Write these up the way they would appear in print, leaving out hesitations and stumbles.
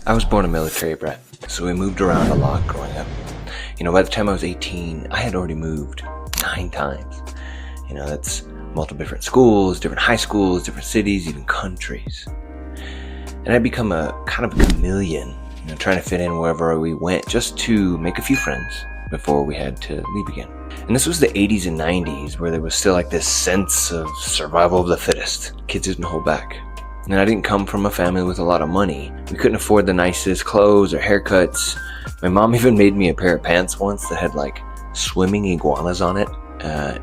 I was born a military brat, so we moved around a lot growing up. By the time I was 18, I had already moved 9 times. That's multiple different schools, different high schools, different cities, even countries. And I'd become a kind of a chameleon, trying to fit in wherever we went just to make a few friends before we had to leave again. And this was the 80s and 90s where there was still like this sense of survival of the fittest. Kids didn't hold back. And I didn't come from a family with a lot of money. We couldn't afford the nicest clothes or haircuts. My mom even made me a pair of pants once that had like swimming iguanas on it.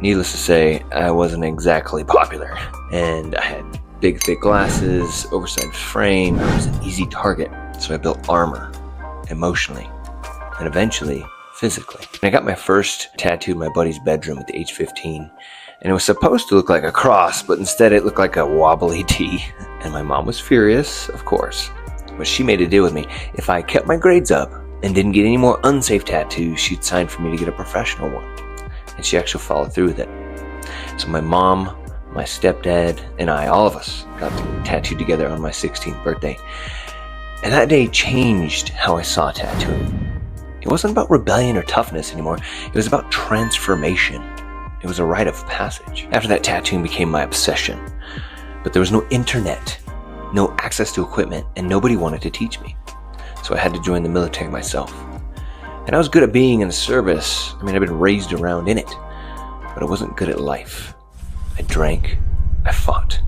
Needless to say, I wasn't exactly popular. And I had big, thick glasses, oversized frame. I was an easy target. So I built armor, emotionally, and eventually physically. And I got my first tattoo in my buddy's bedroom at the age 15. And it was supposed to look like a cross, but instead it looked like a wobbly T. And my mom was furious, of course. But she made a deal with me. If I kept my grades up and didn't get any more unsafe tattoos, she'd sign for me to get a professional one. And she actually followed through with it. So my mom, my stepdad, and I, all of us, got tattooed together on my 16th birthday. And that day changed how I saw tattooing. It wasn't about rebellion or toughness anymore. It was about transformation. It was a rite of passage. After that, tattooing became my obsession. But there was no internet, no access to equipment, and nobody wanted to teach me. So I had to join the military myself. And I was good at being in the service. I'd been raised around in it. But I wasn't good at life. I drank. I fought.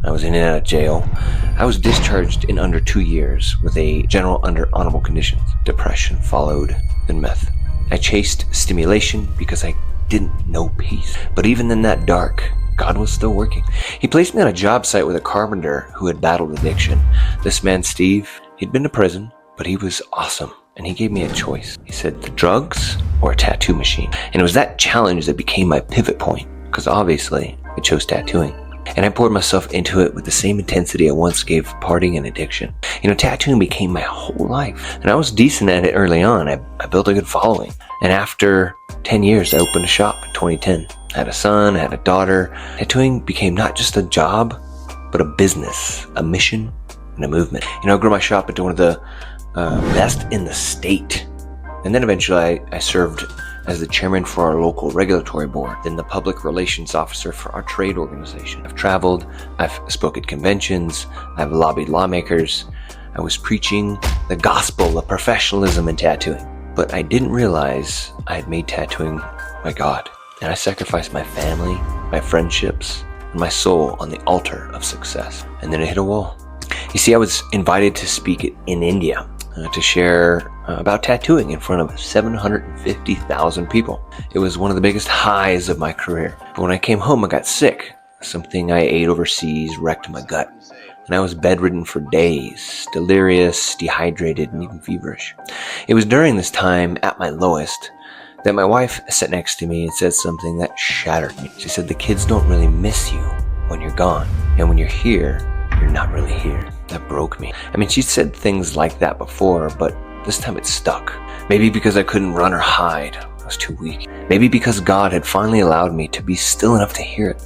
I was in and out of jail. I was discharged in under 2 years with a general under honorable conditions. Depression followed, then meth. I chased stimulation because I didn't know peace. But even in that dark, God was still working. He placed me on a job site with a carpenter who had battled addiction. This man, Steve, he'd been to prison, but he was awesome. And he gave me a choice. He said, the drugs or a tattoo machine? And it was that challenge that became my pivot point, because obviously I chose tattooing. And I poured myself into it with the same intensity I once gave partying and addiction. Tattooing became my whole life. And I was decent at it early on. I built a good following. And after 10 years, I opened a shop in 2010. I had a son, I had a daughter. Tattooing became not just a job, but a business, a mission, and a movement. I grew my shop into one of the best in the state. And then eventually I served as the chairman for our local regulatory board, then the public relations officer for our trade organization. I've traveled, I've spoken at conventions, I've lobbied lawmakers. I was preaching the gospel of professionalism in tattooing. But I didn't realize I had made tattooing my God. And I sacrificed my family, my friendships, and my soul on the altar of success. And then it hit a wall. You see, I was invited to speak in India to share about tattooing in front of 750,000 people. It was one of the biggest highs of my career. But when I came home, I got sick. Something I ate overseas wrecked my gut. And I was bedridden for days, delirious, dehydrated, and even feverish. It was during this time, at my lowest, that my wife sat next to me and said something that shattered me. She said, the kids don't really miss you when you're gone. And when you're here, you're not really here. That broke me. She'd said things like that before, but this time it stuck. Maybe because I couldn't run or hide. I was too weak. Maybe because God had finally allowed me to be still enough to hear it.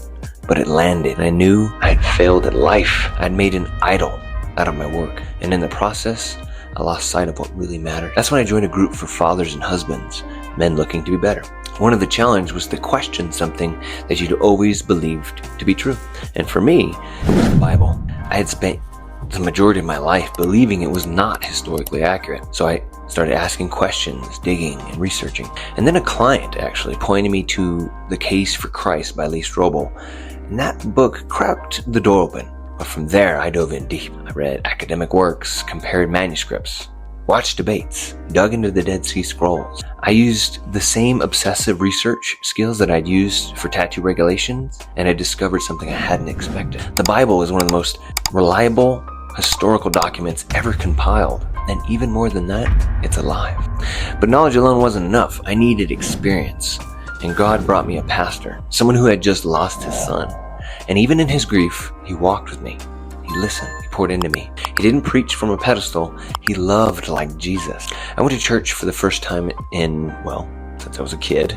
But it landed, and I knew I had failed at life. I'd made an idol out of my work. And in the process, I lost sight of what really mattered. That's when I joined a group for fathers and husbands, men looking to be better. One of the challenges was to question something that you'd always believed to be true. And for me, it was the Bible. I had spent the majority of my life believing it was not historically accurate. So I started asking questions, digging, and researching. And then a client actually pointed me to The Case for Christ by Lee Strobel. And that book cracked the door open. But from there, I dove in deep. I read academic works, compared manuscripts, watched debates, dug into the Dead Sea Scrolls. I used the same obsessive research skills that I'd used for tattoo regulations, and I discovered something I hadn't expected. The Bible is one of the most reliable historical documents ever compiled. And even more than that, it's alive. But knowledge alone wasn't enough. I needed experience. And God brought me a pastor, someone who had just lost his son. And even in his grief, he walked with me. He listened. He poured into me. He didn't preach from a pedestal. He loved like Jesus. I went to church for the first time since I was a kid,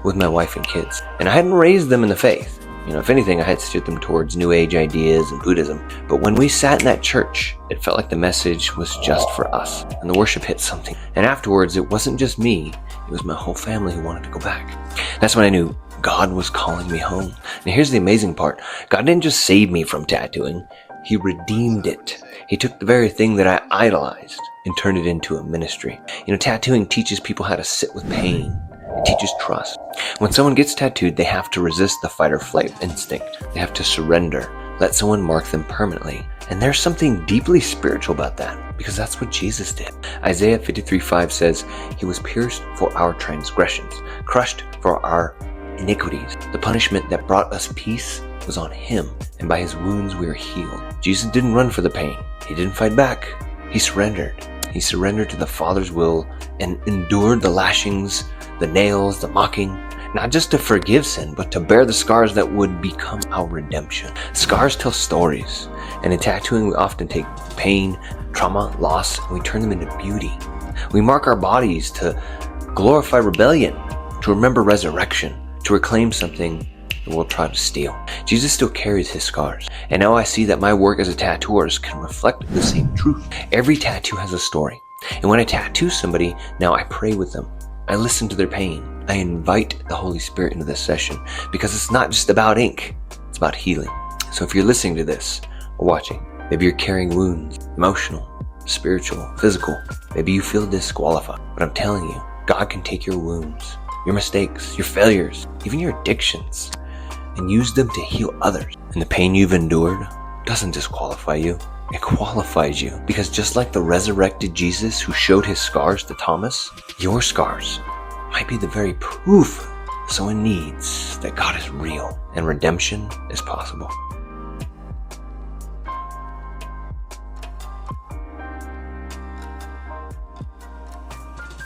with my wife and kids. And I hadn't raised them in the faith. If anything, I had steered them towards New Age ideas and Buddhism. But when we sat in that church, it felt like the message was just for us. And the worship hit something. And afterwards, it wasn't just me. It was my whole family who wanted to go back. That's when I knew God was calling me home. And here's the amazing part. God didn't just save me from tattooing. He redeemed it. He took the very thing that I idolized and turned it into a ministry. Tattooing teaches people how to sit with pain. It teaches trust. When someone gets tattooed, they have to resist the fight or flight instinct. They have to surrender, let someone mark them permanently. And there's something deeply spiritual about that, because that's what Jesus did. Isaiah 53:5 says, "He was pierced for our transgressions, crushed for our iniquities. The punishment that brought us peace was on him, and by his wounds we are healed." Jesus didn't run for the pain. He didn't fight back. He surrendered. He surrendered to the Father's will and endured the lashings, the nails, the mocking, not just to forgive sin, but to bear the scars that would become our redemption. Scars tell stories, and in tattooing we often take pain, trauma, loss, and we turn them into beauty. We mark our bodies to glorify rebellion, to remember resurrection, to reclaim something the world tried to steal. Jesus still carries his scars, and now I see that my work as a tattooer can reflect the same truth. Every tattoo has a story, and when I tattoo somebody, now I pray with them. I listen to their pain. I invite the Holy Spirit into this session, because it's not just about ink, it's about healing. So if you're listening to this or watching, maybe you're carrying wounds, emotional, spiritual, physical. Maybe you feel disqualified, but I'm telling you, God can take your wounds, your mistakes, your failures, even your addictions, and use them to heal others. And the pain you've endured doesn't disqualify you. It qualifies you, because just like the resurrected Jesus who showed his scars to Thomas, your scars might be the very proof someone needs that God is real and redemption is possible.